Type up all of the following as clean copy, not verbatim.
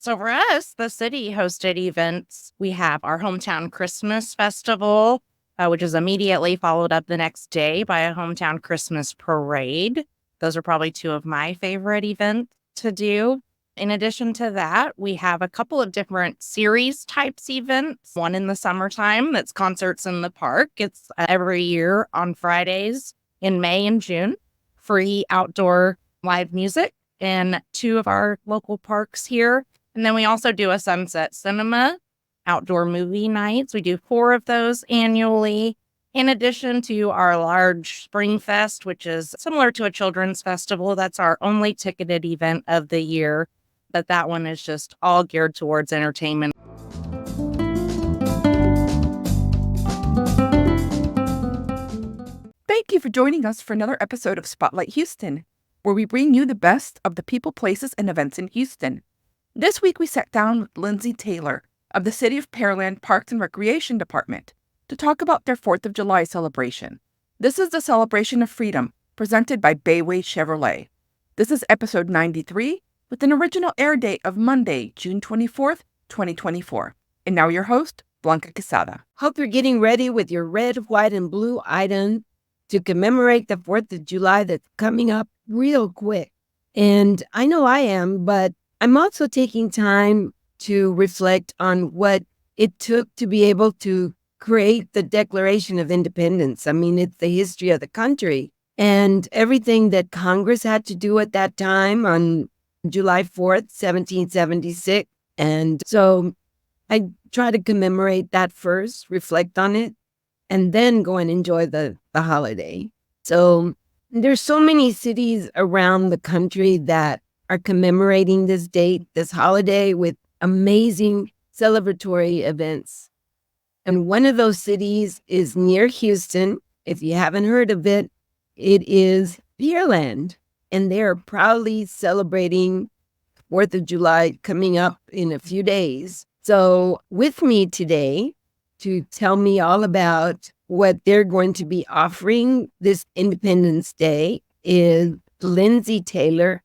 So for us, the city hosted events. We have our hometown Christmas festival, which is immediately followed up the next day by a hometown Christmas parade. Those are probably two of my favorite events to do. In addition to that, we have a couple of different series types events. One in the summertime that's concerts in the park. It's every year on Fridays in May and June. Free outdoor live music in two of our local parks here. And then we also do a sunset cinema, outdoor movie nights. We do 4 of those annually, in addition to our large Spring Fest, which is similar to a children's festival. That's our only ticketed event of the year, but that one is just all geared towards entertainment. Thank you for joining us for another episode of Spotlight Houston, where we bring you the best of the people, places, and events in Houston. This week we sat down with Lindsey Taylor of the City of Pearland Parks and Recreation Department to talk about their 4th of July celebration. This is the celebration of freedom presented by Bayway Chevrolet. This is episode 93 with an original air date of Monday, June 24th, 2024. And now your host, Blanca Quesada. Hope you're getting ready with your red, white, and blue item to commemorate the 4th of July that's coming up real quick. And I know I am, but I'm also taking time to reflect on what it took to be able to create the Declaration of Independence. I mean, it's the history of the country and everything that Congress had to do at that time on July 4th, 1776. And so I try to commemorate that first, reflect on it, and then go and enjoy the holiday. So there's so many cities around the country that are commemorating this date, this holiday, with amazing celebratory events. And one of those cities is near Houston. If you haven't heard of it, it is Pearland. And they're proudly celebrating 4th of July coming up in a few days. So with me today to tell me all about what they're going to be offering this Independence Day is Lindsey Taylor.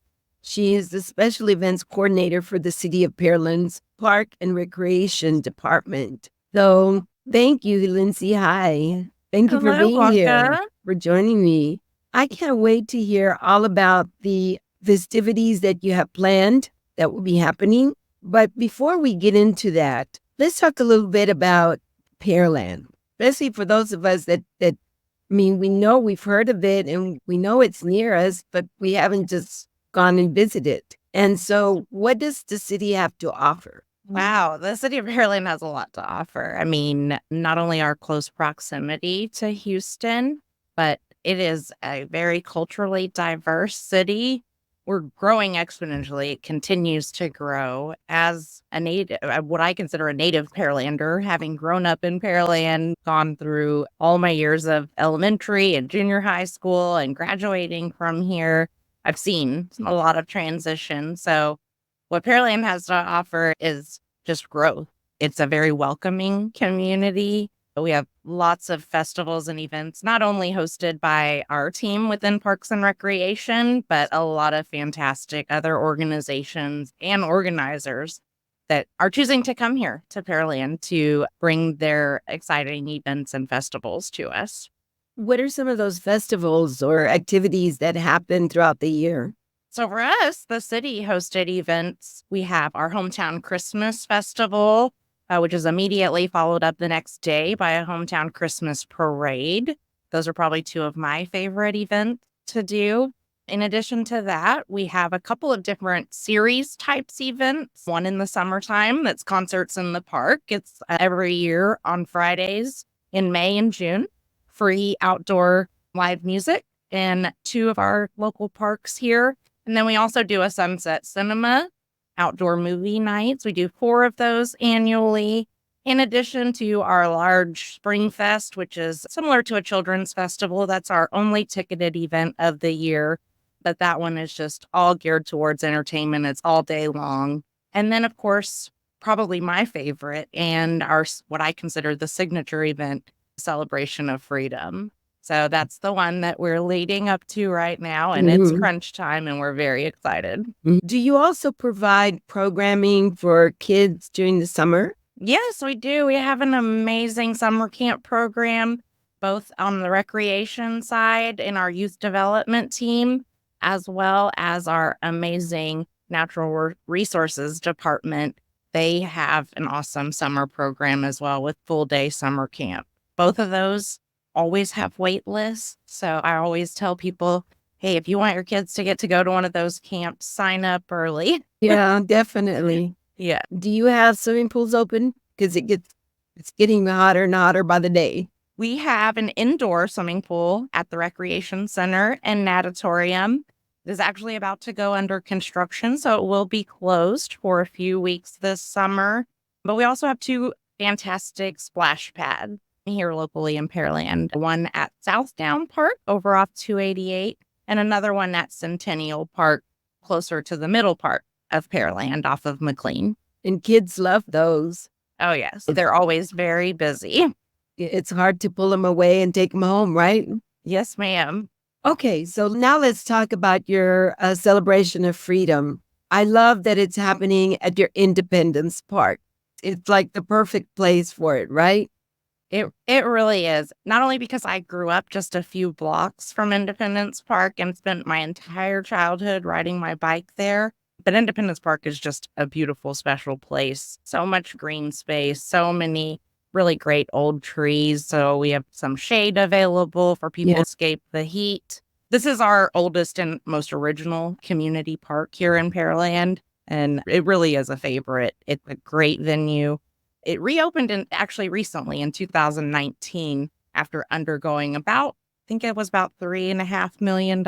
She is the Special Events Coordinator for the City of Pearland's Park and Recreation Department. So thank you, Lindsey. Hi. Thank you for being here, for joining me. I can't wait to hear all about the festivities that you have planned that will be happening. But before we get into that, let's talk a little bit about Pearland, especially for those of us that we know we've heard of it and we know it's near us, but we haven't just gone and visited. And so what does the city have to offer? Wow, the city of Pearland has a lot to offer. I mean, not only our close proximity to Houston, but it is a very culturally diverse city. We're growing exponentially. It continues to grow. As a native, what I consider a native Pearlander, having grown up in Pearland, gone through all my years of elementary and junior high school and graduating from here, I've seen a lot of transition. So what Pearland has to offer is just growth. It's a very welcoming community. We have lots of festivals and events, not only hosted by our team within Parks and Recreation, but a lot of fantastic other organizations and organizers that are choosing to come here to Pearland to bring their exciting events and festivals to us. What are some of those festivals or activities that happen throughout the year? So for us, the city hosted events. We have our hometown Christmas festival, which is immediately followed up the next day by a hometown Christmas parade. Those are probably two of my favorite events to do. In addition to that, we have a couple of different series types events. One in the summertime that's concerts in the park. It's every year on Fridays in May and June. Free outdoor live music in two of our local parks here. And then we also do a sunset cinema, outdoor movie nights. We do 4 of those annually, in addition to our large Spring Fest, which is similar to a children's festival. That's our only ticketed event of the year, but that one is just all geared towards entertainment. It's all day long. And then, of course, probably my favorite and our what I consider the signature event, Celebration of Freedom. So that's the one that we're leading up to right now, and it's crunch time, and we're very excited. Do you also provide programming for kids during the summer? Yes, we do. We have an amazing summer camp program, both on the recreation side in our youth development team, as well as our amazing natural resources department. They have an awesome summer program as well with full day summer camp. Both of those always have wait lists. So I always tell people, hey, if you want your kids to get to go to one of those camps, sign up early. Yeah, definitely. Yeah. Do you have swimming pools open? Because it's getting hotter and hotter by the day. We have an indoor swimming pool at the recreation center and natatorium. It is actually about to go under construction, so it will be closed for a few weeks this summer. But we also have 2 fantastic splash pads here locally in Pearland. One at Southdown Park over off 288, and another one at Centennial Park closer to the middle part of Pearland off of McLean. And kids love those. Oh, yes. They're always very busy. It's hard to pull them away and take them home, right? Yes, ma'am. Okay, so now let's talk about your celebration of freedom. I love that it's happening at your Independence Park. It's like the perfect place for it, right? It really is. Not only because I grew up just a few blocks from Independence Park and spent my entire childhood riding my bike there, but Independence Park is just a beautiful, special place. So much green space, so many really great old trees. So we have some shade available for people to escape the heat. This is our oldest and most original community park here in Pearland, and it really is a favorite. It's a great venue. It reopened actually recently in 2019 after undergoing I think it was about $3.5 million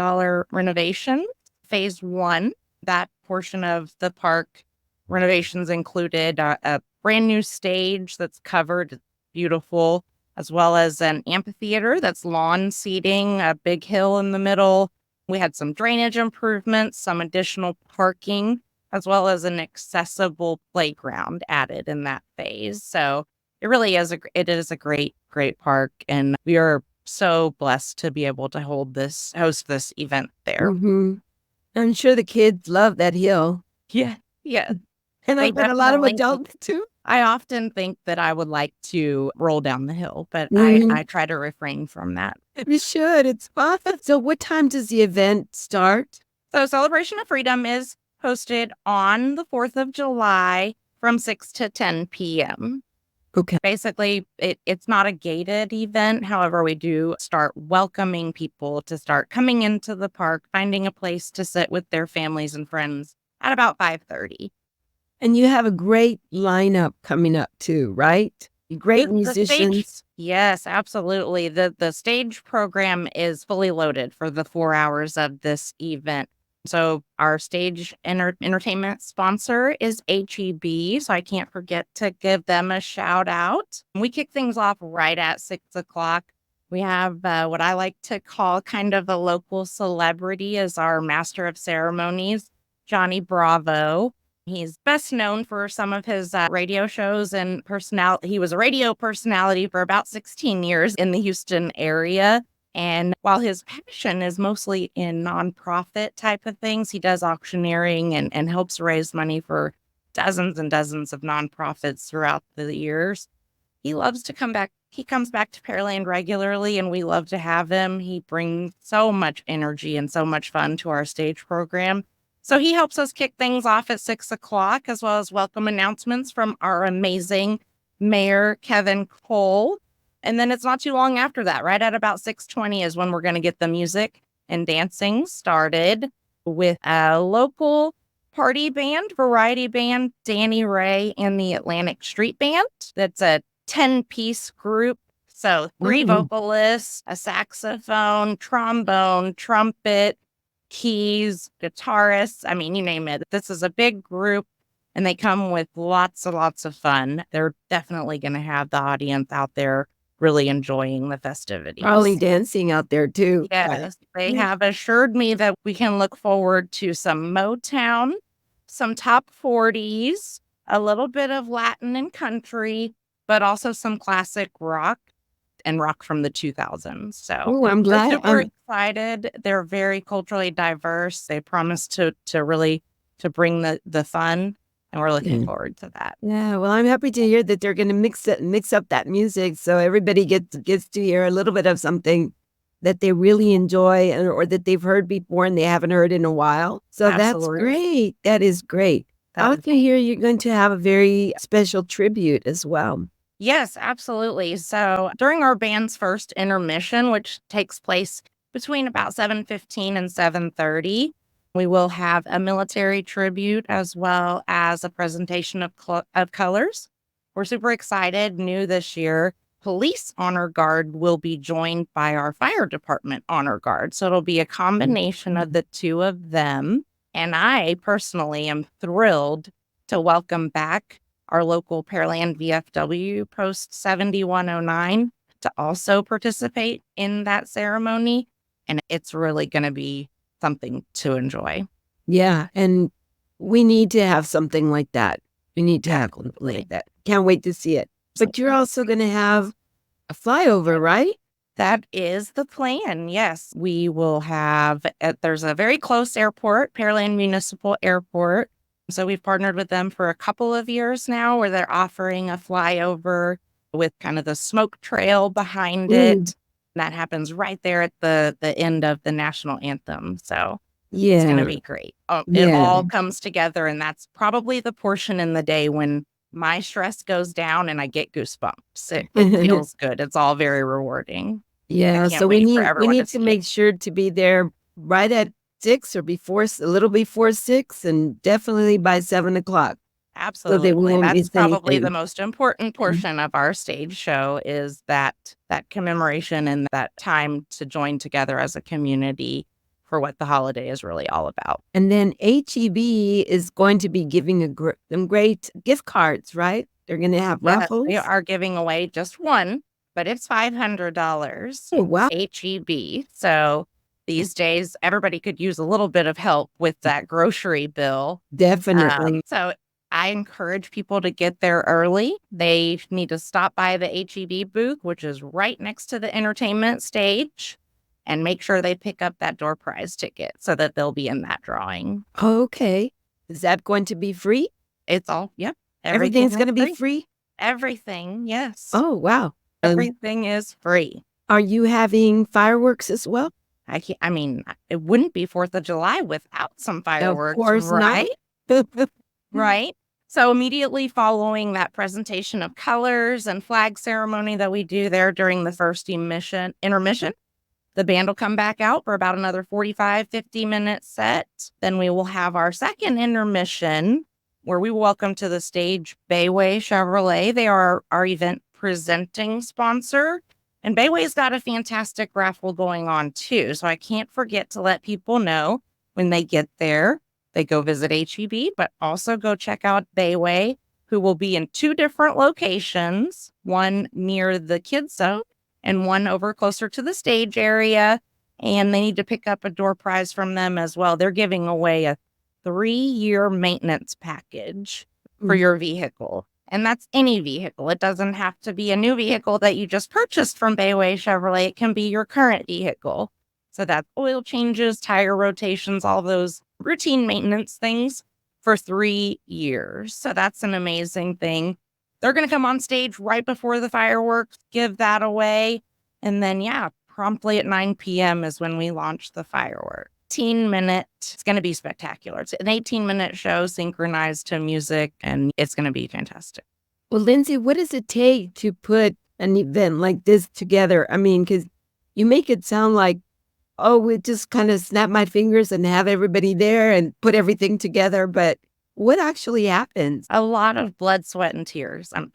renovation. Phase 1, that portion of the park renovations included a brand new stage that's covered, beautiful, as well as an amphitheater that's lawn seating, a big hill in the middle. We had some drainage improvements, some additional parking, as well as an accessible playground added in that phase. So it really is a great, great park. And we are so blessed to be able to host this event there. I'm sure the kids love that hill. Yeah. And I bet a lot of adults too. I often think that I would like to roll down the hill, but I try to refrain from that. You should. It's fun. So what time does the event start? So Celebration of Freedom is hosted on the 4th of July from 6 to 10 p.m. Okay. Basically, it's not a gated event. However, we do start welcoming people to start coming into the park, finding a place to sit with their families and friends at about 5:30. And you have a great lineup coming up too, right? Great musicians. Yes, absolutely. The stage program is fully loaded for the 4 hours of this event. So our stage entertainment sponsor is HEB, so I can't forget to give them a shout out. We kick things off right at 6 o'clock. We have what I like to call kind of a local celebrity as our master of ceremonies, Johnny Bravo. He's best known for some of his radio shows and personality. He was a radio personality for about 16 years in the Houston area. And while his passion is mostly in nonprofit type of things, he does auctioneering and helps raise money for dozens and dozens of nonprofits throughout the years. He loves to come back. He comes back to Pearland regularly, and we love to have him. He brings so much energy and so much fun to our stage program. So he helps us kick things off at 6 o'clock, as well as welcome announcements from our amazing Mayor, Kevin Cole. And then it's not too long after that, right at about 6:20 is when we're going to get the music and dancing started with a local party band, variety band, Danny Ray and the Atlantic Street Band. That's a 10-piece group. So 3 vocalists, a saxophone, trombone, trumpet, keys, guitarists. I mean, you name it. This is a big group, and they come with lots and lots of fun. They're definitely going to have the audience out there really enjoying the festivities. Probably dancing out there too. Yes, they have assured me that we can look forward to some Motown, some top 40s, a little bit of Latin and country, but also some classic rock. and rock from the 2000s. So Oh, I'm we're glad. super excited. They're very culturally diverse. They promise to really to bring the fun, and we're looking forward to that. Yeah, well, I'm happy to hear that they're going to mix up that music so everybody gets to hear a little bit of something that they really enjoy or that they've heard before and they haven't heard in a while. So that's Absolutely. great. That is great. I also hear you're going to have a very special tribute as well. Yes, absolutely. So during our band's first intermission, which takes place between about 7:15 and 7:30, we will have a military tribute as well as a presentation of colors. We're super excited. New this year, police honor guard will be joined by our fire department honor guard. So it'll be a combination of the two of them. And I personally am thrilled to welcome back our local Pearland VFW Post 7109 to also participate in that ceremony. And it's really going to be something to enjoy. Yeah, and we need to have something like that. We need to have something like that. Can't wait to see it. But you're also going to have a flyover, right? That is the plan. Yes, we will have, there's a very close airport, Pearland Municipal Airport. So we've partnered with them for a couple of years now where they're offering a flyover with kind of the smoke trail behind it. That happens right there at the end of the national anthem. So it's going to be great. It all comes together, and that's probably the portion in the day when my stress goes down and I get goosebumps. It feels good. It's all very rewarding. Yeah, so we need to make sure to be there right at 6 or before, a little before 6, and definitely by 7 o'clock. Absolutely. That's probably the most important portion of our stage show is that commemoration and that time to join together as a community for what the holiday is really all about. And then HEB is going to be giving them great gift cards, right? They're going to have raffles. They are giving away just one, but it's $500. Oh, wow. HEB. So these days, everybody could use a little bit of help with that grocery bill. Definitely. So I encourage people to get there early. They need to stop by the HEB booth, which is right next to the entertainment stage, and make sure they pick up that door prize ticket so that they'll be in that drawing. Okay. Is that going to be free? It's all, yep. Everything's going to be free? Everything, yes. Oh, wow. Everything is free. Are you having fireworks as well? I mean, it wouldn't be 4th of July without some fireworks, of course, right? Not. Right. So immediately following that presentation of colors and flag ceremony that we do there during the first intermission, the band will come back out for about another 45, 50-minute set. Then we will have our second intermission where we welcome to the stage Bayway Chevrolet. They are our event presenting sponsor. And Bayway's got a fantastic raffle going on too. So I can't forget to let people know when they get there, they go visit HEB, but also go check out Bayway, who will be in 2 different locations, one near the kids zone and one over closer to the stage area. And they need to pick up a door prize from them as well. They're giving away a 3-year maintenance package for your vehicle. And that's any vehicle. It doesn't have to be a new vehicle that you just purchased from Bayway Chevrolet. It can be your current vehicle. So that's oil changes, tire rotations, all those routine maintenance things for 3 years. So that's an amazing thing. They're going to come on stage right before the fireworks, give that away. And then, promptly at 9 p.m. is when we launch the fireworks. 18-minute, it's going to be spectacular. It's an 18-minute show synchronized to music, and it's going to be fantastic. Well, Lindsey, what does it take to put an event like this together? I mean, because you make it sound like, oh, we just kind of snap my fingers and have everybody there and put everything together. But what actually happens? A lot of blood, sweat, and tears. I'm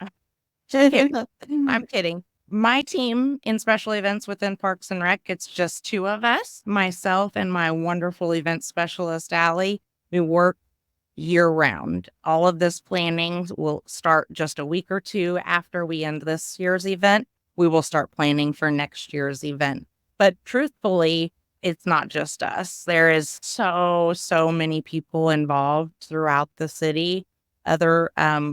kidding. My team in special events within Parks and Rec, it's just 2 of us, myself and my wonderful event specialist, Allie. We work year round. All of this planning will start just a week or 2 after we end this year's event. We will start planning for next year's event. But truthfully, it's not just us. There is so many people involved throughout the city, other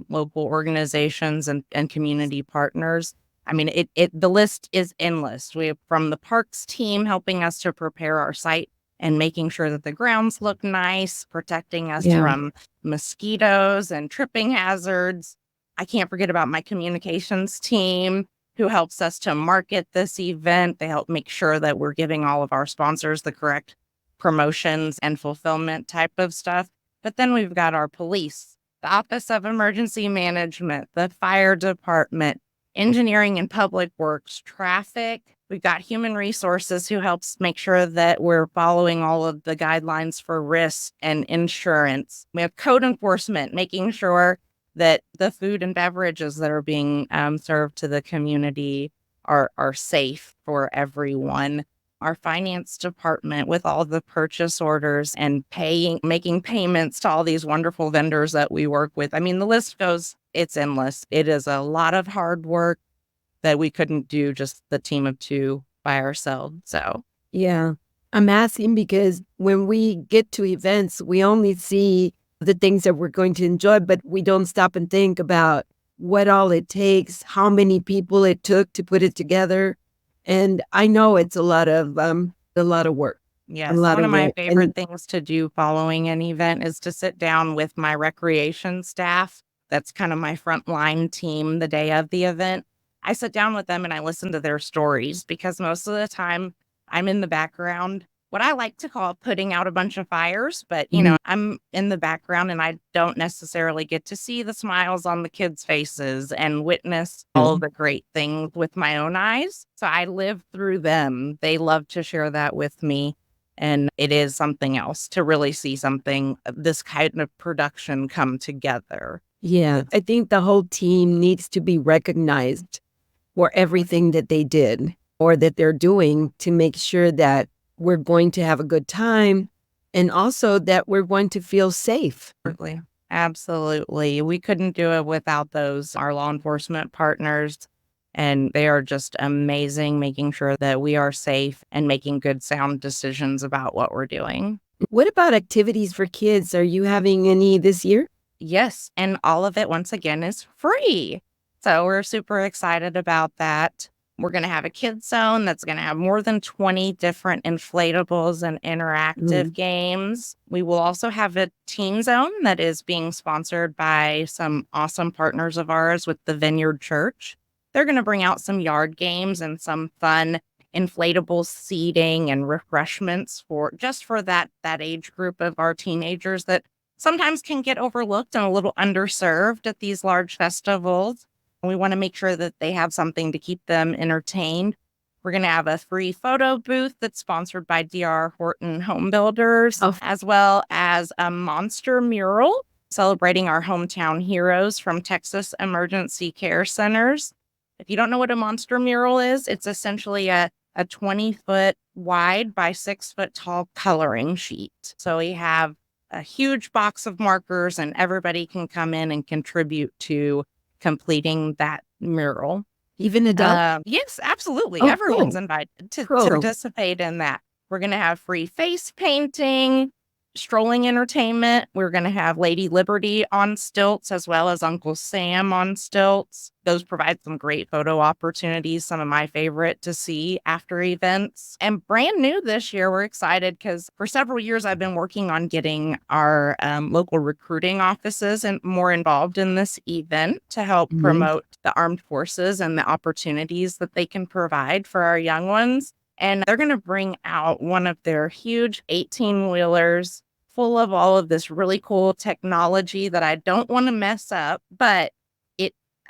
local organizations and community partners. I mean, the list is endless. We have from the parks team helping us to prepare our site and making sure that the grounds look nice, protecting us from mosquitoes and tripping hazards. I can't forget about my communications team who helps us to market this event. They help make sure that we're giving all of our sponsors the correct promotions and fulfillment type of stuff. But then we've got our police, the Office of Emergency Management, the fire department, engineering and public works, traffic. We've got human resources who helps make sure that we're following all of the guidelines for risk and insurance. We have code enforcement, making sure that the food and beverages that are being served to the community are safe for everyone. Our finance department with all the purchase orders and making payments to all these wonderful vendors that we work with. I mean, the list goes, it's endless. It is a lot of hard work that we couldn't do just the team of two by ourselves. So, yeah, I'm asking because when we get to events, we only see the things that we're going to enjoy, but we don't stop and think about what all it takes, how many people it took to put it together. And I know it's a lot of work. yes, one of my favorite things to do following an event is to sit down with my recreation staff. That's kind of my frontline team the day of the event. I sit down with them and I listen to their stories because most of the time I'm in the background, what I like to call putting out a bunch of fires. But, I'm in the background and I don't necessarily get to see the smiles on the kids' faces and witness all of the great things with my own eyes. So I live through them. They love to share that with me. And it is something else to really see this kind of production come together. Yeah, I think the whole team needs to be recognized for everything that they did or that they're doing to make sure that we're going to have a good time and also that we're going to feel safe. Absolutely. We couldn't do it without our law enforcement partners. And they are just amazing, making sure that we are safe and making good, sound decisions about what we're doing. What about activities for kids? Are you having any this year? Yes. And all of it, once again, is free. So we're super excited about that. We're going to have a kids zone that's going to have more than 20 different inflatables and interactive games. We will also have a teen zone that is being sponsored by some awesome partners of ours with the Vineyard Church. They're going to bring out some yard games and some fun inflatable seating and refreshments for that age group of our teenagers that sometimes can get overlooked and a little underserved at these large festivals. We want to make sure that they have something to keep them entertained. We're going to have a free photo booth that's sponsored by D.R. Horton Home Builders, as well as a monster mural celebrating our hometown heroes from Texas Emergency Care Centers. If you don't know what a monster mural is, it's essentially a 20-foot wide by 6-foot tall coloring sheet. So we have a huge box of markers and everybody can come in and contribute to completing that mural. Even adults? Yes, absolutely. Everyone's invited to participate in that. We're going to have free face painting, strolling entertainment. We're going to have Lady Liberty on stilts as well as Uncle Sam on stilts. Those provide some great photo opportunities, some of my favorite to see after events. And brand new this year, we're excited because for several years I've been working on getting our local recruiting offices and more involved in this event to help promote the armed forces and the opportunities that they can provide for our young ones. And they're going to bring out one of their huge 18-wheelers full of all of this really cool technology that I don't want to mess up, but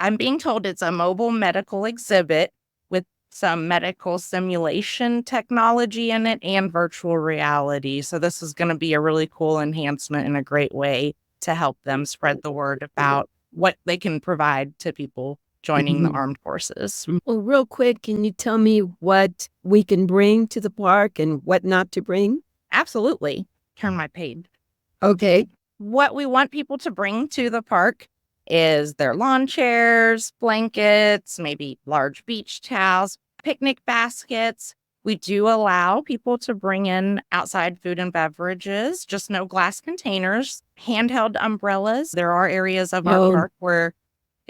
I'm being told it's a mobile medical exhibit with some medical simulation technology in it and virtual reality. So this is going to be a really cool enhancement and a great way to help them spread the word about what they can provide to people joining the armed forces. Well, real quick, can you tell me what we can bring to the park and what not to bring? Absolutely. Turn my page. Okay. What we want people to bring to the park is their lawn chairs, blankets, maybe large beach towels, picnic baskets. We do allow people to bring in outside food and beverages, just no glass containers, handheld umbrellas. There are areas of our park where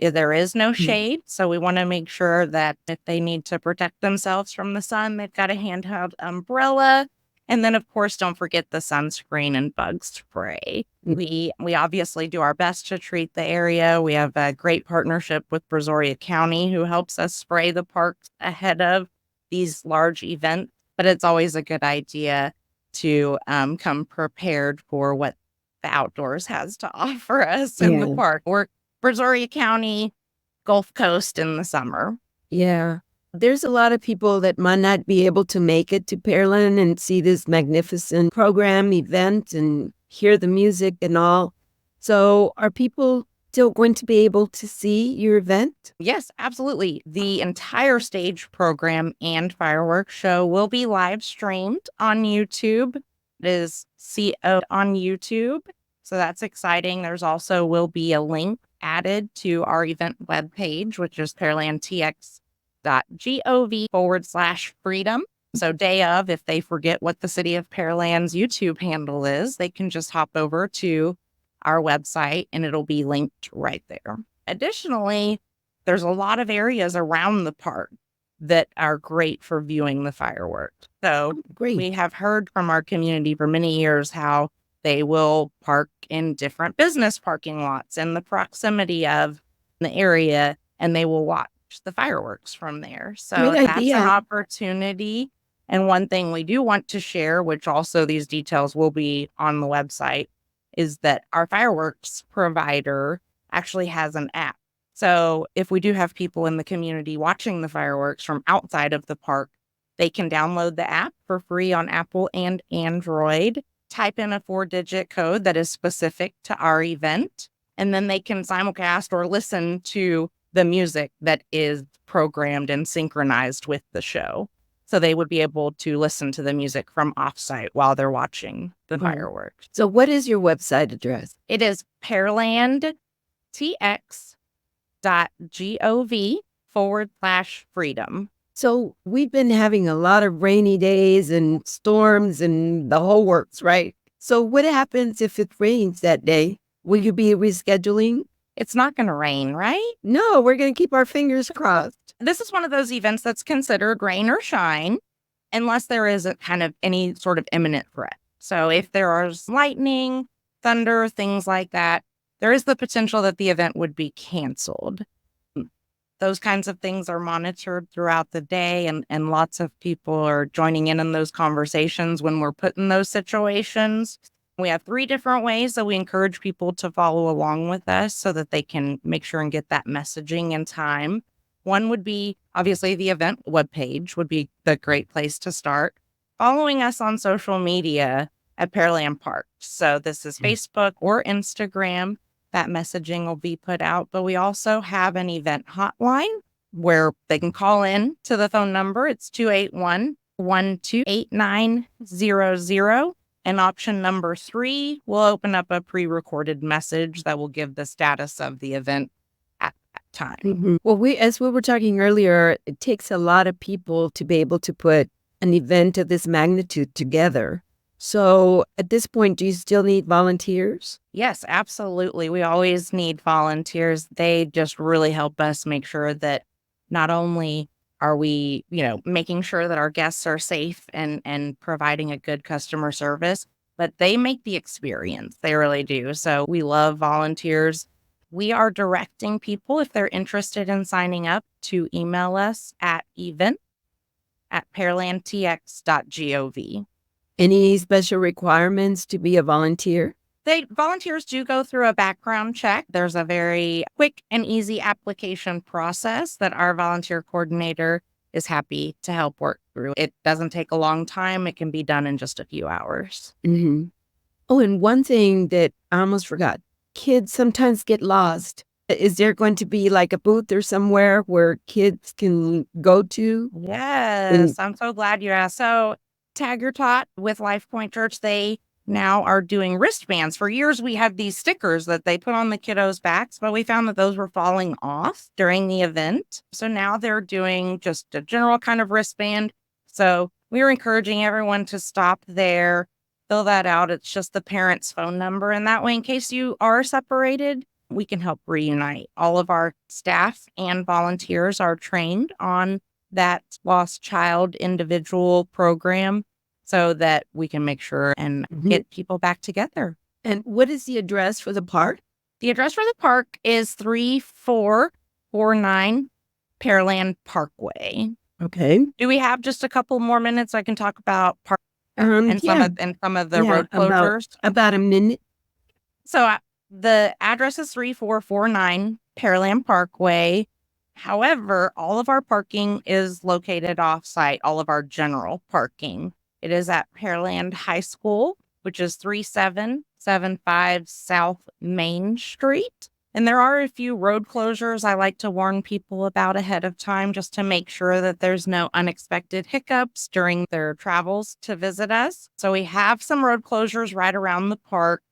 There is no shade, so we want to make sure that if they need to protect themselves from the sun, they've got a handheld umbrella. And then, of course, don't forget the sunscreen and bug spray. We obviously do our best to treat the area. We have a great partnership with Brazoria County, who helps us spray the parks ahead of these large events. But it's always a good idea to come prepared for what the outdoors has to offer us in the park. We're Brazoria County, Gulf Coast in the summer. Yeah. There's a lot of people that might not be able to make it to Pearland and see this magnificent program, event, and hear the music and all. So are people still going to be able to see your event? Yes, absolutely. The entire stage program and fireworks show will be live streamed on YouTube. It is CO on YouTube. So that's exciting. There's also will be a link added to our event webpage, which is pearlandtx.gov/freedom. So day of, if they forget what the City of Pearland's YouTube handle is, they can just hop over to our website and it'll be linked right there. Additionally, there's a lot of areas around the park that are great for viewing the fireworks. So we have heard from our community for many years how they will park in different business parking lots in the proximity of the area, and they will watch the fireworks from there. So that's an opportunity. And one thing we do want to share, which also these details will be on the website, is that our fireworks provider actually has an app. So if we do have people in the community watching the fireworks from outside of the park, they can download the app for free on Apple and Android, type in a 4-digit code that is specific to our event, and then they can simulcast or listen to the music that is programmed and synchronized with the show. So they would be able to listen to the music from offsite while they're watching the fireworks. So what is your website address? It is pearlandtx.gov/freedom. So we've been having a lot of rainy days and storms and the whole works, right? So what happens if it rains that day? Will you be rescheduling? It's not going to rain, right? No, we're going to keep our fingers crossed. This is one of those events that's considered rain or shine unless there is a kind of any sort of imminent threat. So if there is lightning, thunder, things like that, there is the potential that the event would be canceled. Those kinds of things are monitored throughout the day, and lots of people are joining in those conversations when we're put in those situations. We have 3 different ways that we encourage people to follow along with us so that they can make sure and get that messaging in time. One would be, obviously, the event webpage would be the great place to start. Following us on social media at Pearland Park. So this is Facebook or Instagram. That messaging will be put out. But we also have an event hotline where they can call in to the phone number. It's 281-128900. And option number 3 will open up a pre-recorded message that will give the status of the event at that time. Well, as we were talking earlier, it takes a lot of people to be able to put an event of this magnitude together. So at this point, do you still need volunteers? Yes, absolutely. We always need volunteers. They just really help us make sure that not only are we, making sure that our guests are safe and providing a good customer service, but they make the experience. They really do. So we love volunteers. We are directing people, if they're interested in signing up, to email us at event@pearlandtx.gov. Any special requirements to be a volunteer? Volunteers do go through a background check. There's a very quick and easy application process that our volunteer coordinator is happy to help work through. It doesn't take a long time. It can be done in just a few hours. Oh, and one thing that I almost forgot, kids sometimes get lost. Is there going to be like a booth or somewhere where kids can go to? Yes, I'm so glad you asked. So Tag Your Tot with Life Point Church, they now are doing wristbands. For years, we had these stickers that they put on the kiddos' backs, but we found that those were falling off during the event. So now they're doing just a general kind of wristband. So we are encouraging everyone to stop there, fill that out. It's just the parent's phone number. And that way, in case you are separated, we can help reunite. All of our staff and volunteers are trained on that lost child individual program so that we can make sure and get people back together. And what is the address for the park? The address for the park is 3449 Pearland Parkway. Okay. Do we have just a couple more minutes I can talk about park Yeah. some of the road closures? About a minute. So the address is 3449 Pearland Parkway. However, all of our parking is located off-site, all of our general parking. It is at Pearland High School, which is 3775 South Main Street. And there are a few road closures I like to warn people about ahead of time just to make sure that there's no unexpected hiccups during their travels to visit us. So we have some road closures right around the park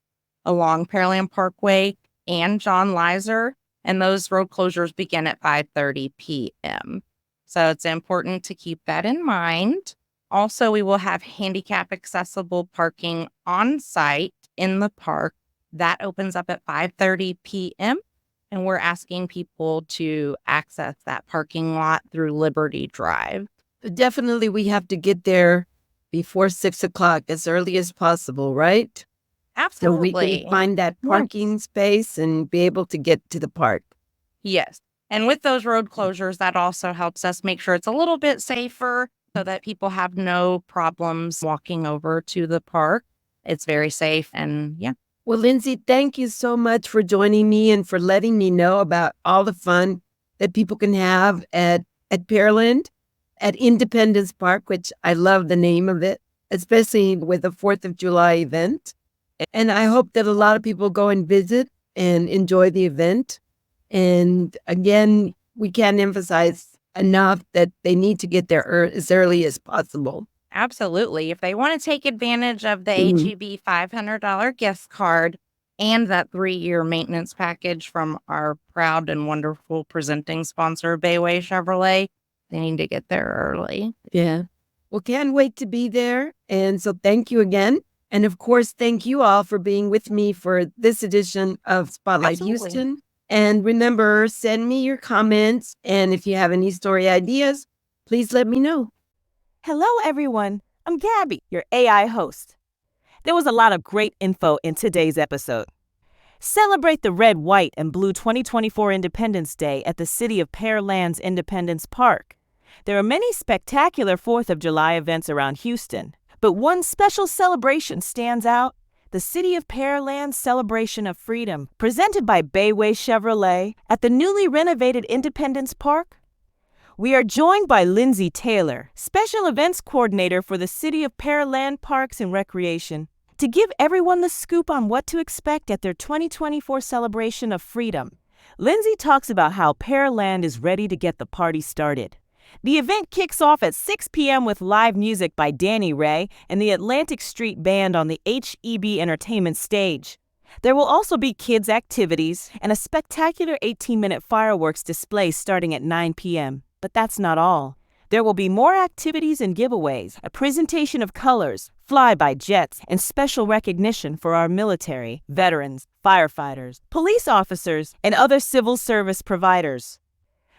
along Pearland Parkway and John Lizer. And those road closures begin at 5:30 p.m. So it's important to keep that in mind. Also, we will have handicap accessible parking on site in the park. That opens up at 5:30 p.m. And we're asking people to access that parking lot through Liberty Drive. Definitely we have to get there before 6 o'clock as early as possible, right? Absolutely. So we can find that parking space and be able to get to the park. Yes. And with those road closures, that also helps us make sure it's a little bit safer so that people have no problems walking over to the park. It's very safe and yeah. Well, Lindsey, thank you so much for joining me and for letting me know about all the fun that people can have at Pearland, at Independence Park, which I love the name of it, especially with the 4th of July event. And I hope that a lot of people go and visit and enjoy the event. And again, we can't emphasize enough that they need to get there as early as possible. Absolutely. If they want to take advantage of the HEB $500 gift card and that 3-year maintenance package from our proud and wonderful presenting sponsor, Bayway Chevrolet, they need to get there early. Yeah. Well, can't wait to be there. And so thank you again. And of course, thank you all for being with me for this edition of Spotlight Houston. And remember, send me your comments. And if you have any story ideas, please let me know. Hello, everyone. I'm Gabby, your AI host. There was a lot of great info in today's episode. Celebrate the red, white, and blue 2024 Independence Day at the City of Pearland's Independence Park. There are many spectacular 4th of July events around Houston, but one special celebration stands out: the City of Pearland Celebration of Freedom, presented by Bayway Chevrolet at the newly renovated Independence Park. We are joined by Lindsey Taylor, Special Events Coordinator for the City of Pearland Parks and Recreation, to give everyone the scoop on what to expect at their 2024 celebration of freedom. Lindsey talks about how Pearland is ready to get the party started. The event kicks off at 6 p.m. with live music by Danny Ray and the Atlantic Street Band on the HEB Entertainment stage. There will also be kids' activities and a spectacular 18-minute fireworks display starting at 9 p.m. But that's not all. There will be more activities and giveaways, a presentation of colors, flyby jets, and special recognition for our military, veterans, firefighters, police officers, and other civil service providers.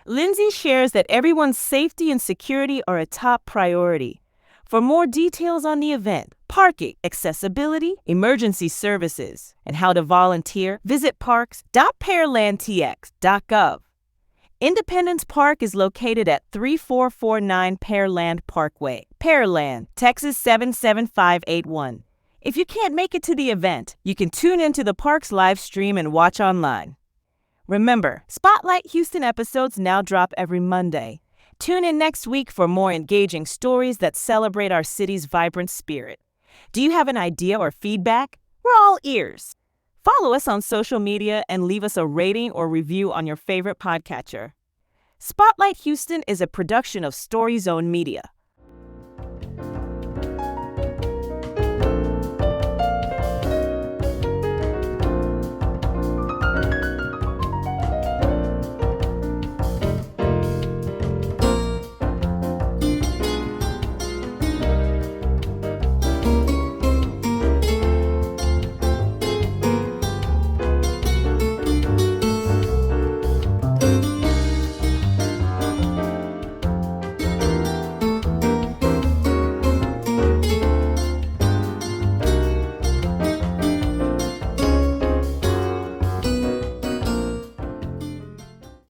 Lindsey shares that everyone's safety and security are a top priority. For more details on the event, parking, accessibility, emergency services, and how to volunteer, visit parks.pearlandtx.gov. Independence Park is located at 3449 Pearland Parkway, Pearland, Texas 77581. If you can't make it to the event, you can tune into the park's live stream and watch online. Remember, Spotlight Houston episodes now drop every Monday. Tune in next week for more engaging stories that celebrate our city's vibrant spirit. Do you have an idea or feedback? We're all ears. Follow us on social media and leave us a rating or review on your favorite podcatcher. Spotlight Houston is a production of Story Zone Media.